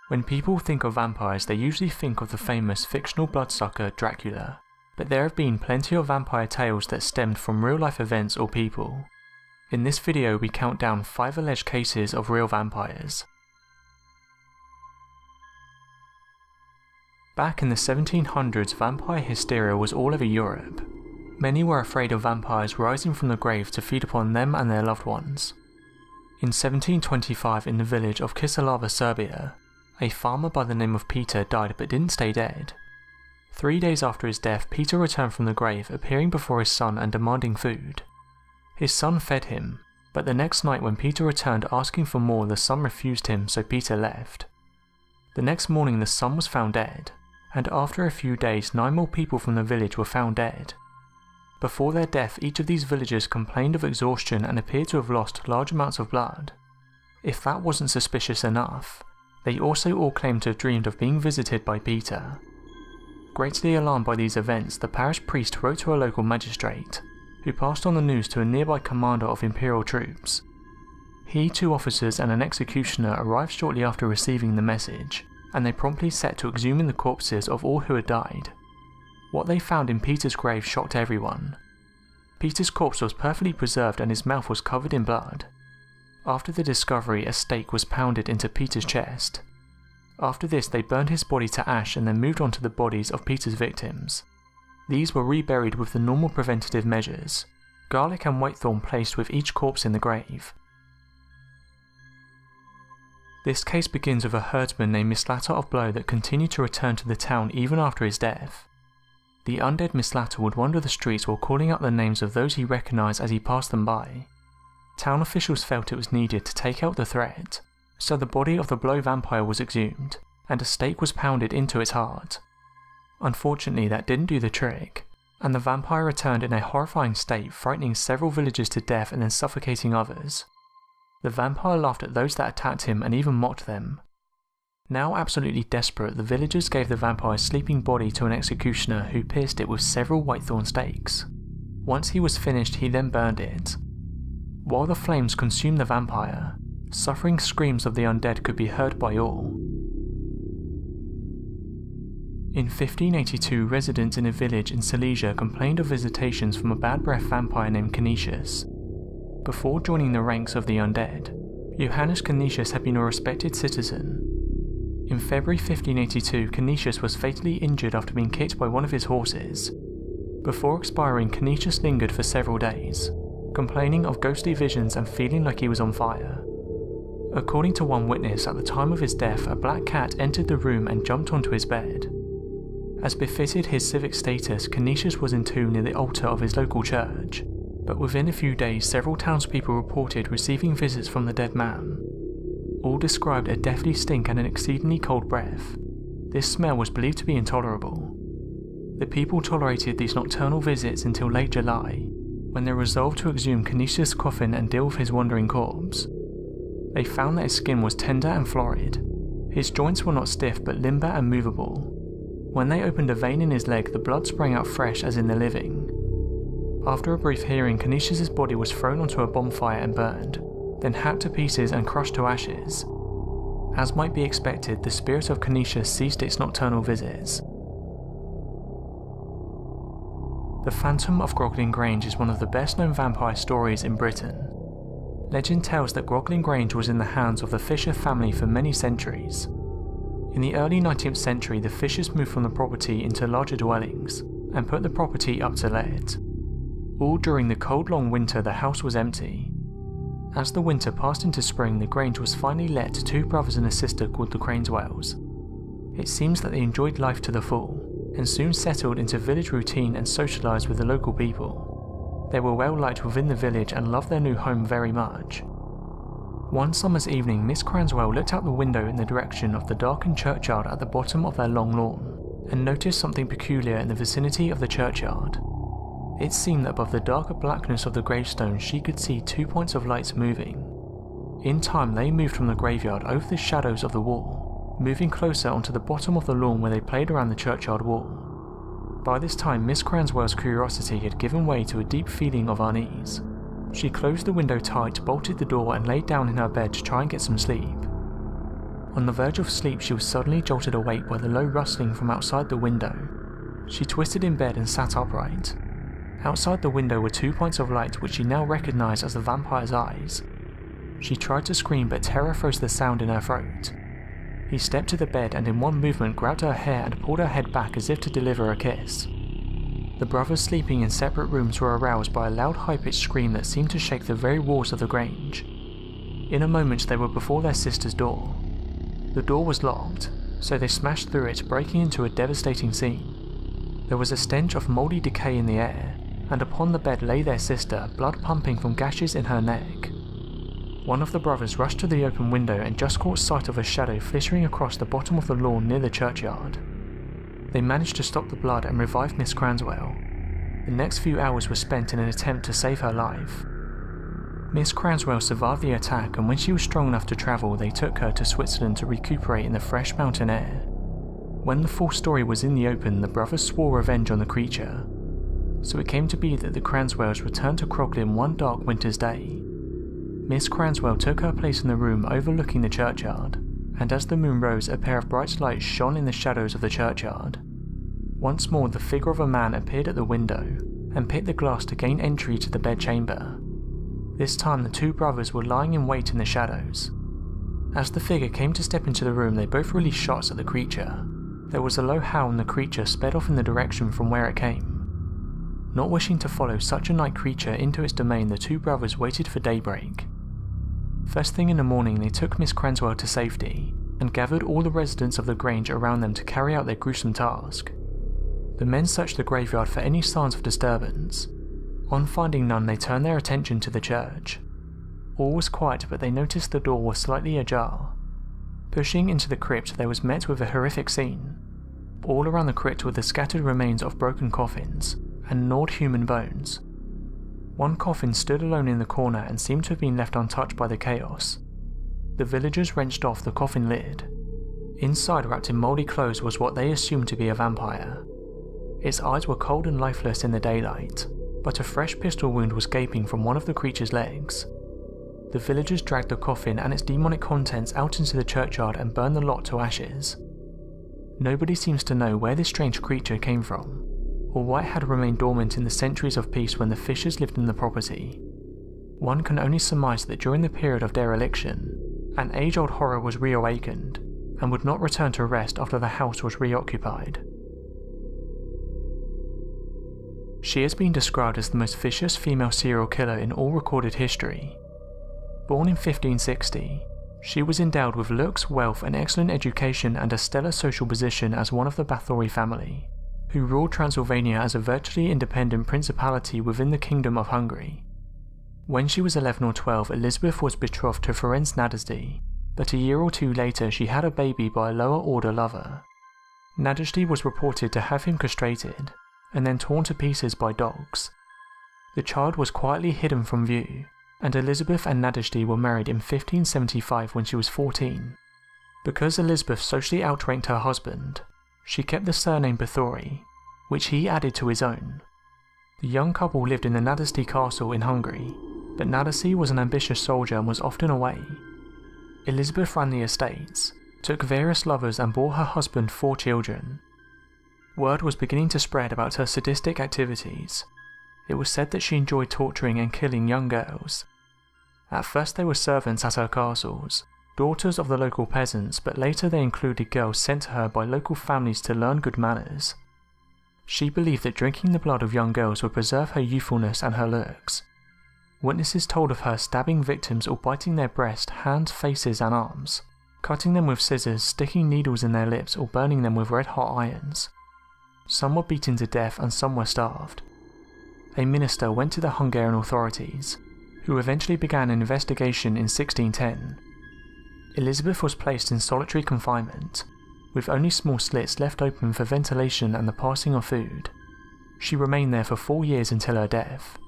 When people think of vampires, they usually think of the famous fictional bloodsucker Dracula, but there have been plenty of vampire tales that stemmed from real-life events or people. In this video we count down 5 alleged cases of real vampires. Back in the 1700s, vampire hysteria was all over Europe. Many were afraid of vampires rising from the grave to feed upon them and their loved ones. In 1725, in the village of Kisalava, Serbia, a farmer by the name of Peter died but didn't stay dead. 3 days after his death, Peter returned from the grave, appearing before his son and demanding food. His son fed him, but the next night when Peter returned asking for more, the son refused him, so Peter left. The next morning the son was found dead, and after a few days 9 more people from the village were found dead. Before their death, each of these villagers complained of exhaustion and appeared to have lost large amounts of blood. If that wasn't suspicious enough, they also all claimed to have dreamed of being visited by Peter. Greatly alarmed by these events, the parish priest wrote to a local magistrate, who passed on the news to a nearby commander of imperial troops. He, 2 officers and an executioner arrived shortly after receiving the message, and they promptly set to exhuming the corpses of all who had died. What they found in Peter's grave shocked everyone. Peter's corpse was perfectly preserved and his mouth was covered in blood. After the discovery, a stake was pounded into Peter's chest. After this, they burned his body to ash and then moved on to the bodies of Peter's victims. These were reburied with the normal preventative measures, garlic and whitethorn placed with each corpse in the grave. This case begins with a herdsman named Mislatter of Blow that continued to return to the town even after his death. The undead Mislatter would wander the streets while calling out the names of those he recognised as he passed them by. Town officials felt it was needed to take out the threat, so the body of the Blow vampire was exhumed, and a stake was pounded into its heart. Unfortunately, that didn't do the trick, and the vampire returned in a horrifying state, frightening several villagers to death and then suffocating others. The vampire laughed at those that attacked him and even mocked them. Now absolutely desperate, the villagers gave the vampire's sleeping body to an executioner who pierced it with several whitethorn stakes. Once he was finished, he then burned it. While the flames consumed the vampire, suffering screams of the undead could be heard by all. In 1582, residents in a village in Silesia complained of visitations from a bad breath vampire named Canisius. Before joining the ranks of the undead, Johannes Canisius had been a respected citizen. In February 1582, Canisius was fatally injured after being kicked by one of his horses. Before expiring, Canisius lingered for several days, complaining of ghostly visions and feeling like he was on fire. According to one witness, at the time of his death, a black cat entered the room and jumped onto his bed. As befitted his civic status, Canisius was entombed near the altar of his local church, but within a few days several townspeople reported receiving visits from the dead man. All described a deathly stink and an exceedingly cold breath. This smell was believed to be intolerable. The people tolerated these nocturnal visits until late July, when they resolved to exhume Canisius' coffin and deal with his wandering corpse. They found that his skin was tender and florid. His joints were not stiff but limber and movable. When they opened a vein in his leg, the blood sprang out fresh as in the living. After a brief hearing, Canisius' body was thrown onto a bonfire and burned, then hacked to pieces and crushed to ashes. As might be expected, the spirit of Canisius ceased its nocturnal visits. The Phantom of Groglin Grange is one of the best known vampire stories in Britain. Legend tells that Groglin Grange was in the hands of the Fisher family for many centuries. In the early 19th century, the Fishers moved from the property into larger dwellings, and put the property up to let. All during the cold long winter the house was empty. As the winter passed into spring, the Grange was finally let to 2 brothers and a sister called the Craneswells. It seems that they enjoyed life to the full, and soon settled into village routine and socialised with the local people. They were well liked within the village and loved their new home very much. One summer's evening, Miss Craneswell looked out the window in the direction of the darkened churchyard at the bottom of their long lawn, and noticed something peculiar in the vicinity of the churchyard. It seemed that above the darker blackness of the gravestone she could see 2 points of lights moving. In time they moved from the graveyard over the shadows of the wall, moving closer onto the bottom of the lawn where they played around the churchyard wall. By this time Miss Craneswell's curiosity had given way to a deep feeling of unease. She closed the window tight, bolted the door and laid down in her bed to try and get some sleep. On the verge of sleep, she was suddenly jolted awake by the low rustling from outside the window. She twisted in bed and sat upright. Outside the window were 2 points of light which she now recognised as the vampire's eyes. She tried to scream, but terror froze the sound in her throat. He stepped to the bed and in one movement grabbed her hair and pulled her head back as if to deliver a kiss. The brothers sleeping in separate rooms were aroused by a loud high-pitched scream that seemed to shake the very walls of the Grange. In a moment they were before their sister's door. The door was locked, so they smashed through it, breaking into a devastating scene. There was a stench of mouldy decay in the air, and upon the bed lay their sister, blood pumping from gashes in her neck. One of the brothers rushed to the open window and just caught sight of a shadow flittering across the bottom of the lawn near the churchyard. They managed to stop the blood and revive Miss Cranswell. The next few hours were spent in an attempt to save her life. Miss Cranswell survived the attack, and when she was strong enough to travel, they took her to Switzerland to recuperate in the fresh mountain air. When the full story was in the open, the brothers swore revenge on the creature. So it came to be that the Cranswells returned to Croglin one dark winter's day. Miss Cranswell took her place in the room overlooking the churchyard, and as the moon rose, a pair of bright lights shone in the shadows of the churchyard. Once more the figure of a man appeared at the window, and picked the glass to gain entry to the bedchamber. This time the two brothers were lying in wait in the shadows. As the figure came to step into the room, they both released shots at the creature. There was a low howl and the creature sped off in the direction from where it came. Not wishing to follow such a night creature into its domain, the two brothers waited for daybreak. First thing in the morning, they took Miss Cranswell to safety, and gathered all the residents of the Grange around them to carry out their gruesome task. The men searched the graveyard for any signs of disturbance. On finding none, they turned their attention to the church. All was quiet, but they noticed the door was slightly ajar. Pushing into the crypt, they was met with a horrific scene. All around the crypt were the scattered remains of broken coffins and gnawed human bones. One coffin stood alone in the corner and seemed to have been left untouched by the chaos. The villagers wrenched off the coffin lid. Inside, wrapped in mouldy clothes, was what they assumed to be a vampire. Its eyes were cold and lifeless in the daylight, but a fresh pistol wound was gaping from one of the creature's legs. The villagers dragged the coffin and its demonic contents out into the churchyard and burned the lot to ashes. Nobody seems to know where this strange creature came from, or why it had remained dormant in the centuries of peace when the Fishers lived in the property. One can only surmise that during the period of dereliction, an age-old horror was reawakened, and would not return to rest after the house was reoccupied. She has been described as the most vicious female serial killer in all recorded history. Born in 1560, she was endowed with looks, wealth, an excellent education and a stellar social position as one of the Bathory family, who ruled Transylvania as a virtually independent principality within the Kingdom of Hungary. When she was 11 or 12, Elizabeth was betrothed to Ferenc Nadezhdy, but a year or two later she had a baby by a lower order lover. Nadezhdy was reported to have him castrated, and then torn to pieces by dogs. The child was quietly hidden from view, and Elizabeth and Nadezhdy were married in 1575 when she was 14. Because Elizabeth socially outranked her husband, she kept the surname Bathory, which he added to his own. The young couple lived in the Nadezhdy castle in Hungary, but Nadezhdy was an ambitious soldier and was often away. Elizabeth ran the estates, took various lovers and bore her husband 4 children. Word was beginning to spread about her sadistic activities. It was said that she enjoyed torturing and killing young girls. At first they were servants at her castles, daughters of the local peasants, but later they included girls sent to her by local families to learn good manners. She believed that drinking the blood of young girls would preserve her youthfulness and her looks. Witnesses told of her stabbing victims or biting their breast, hands, faces and arms, cutting them with scissors, sticking needles in their lips or burning them with red-hot irons. Some were beaten to death and some were starved. A minister went to the Hungarian authorities, who eventually began an investigation in 1610. Elizabeth was placed in solitary confinement, with only small slits left open for ventilation and the passing of food. She remained there for 4 years until her death.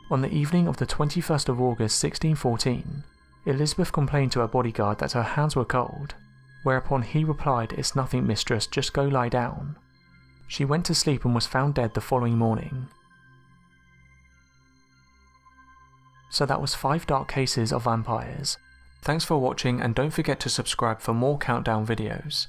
On the evening of the 21st of August 1614, Elizabeth complained to her bodyguard that her hands were cold, whereupon he replied, "It's nothing, mistress, just go lie down." She went to sleep and was found dead the following morning. So that was 5 dark cases of vampires, Thanks for watching, and don't forget to subscribe for more countdown videos.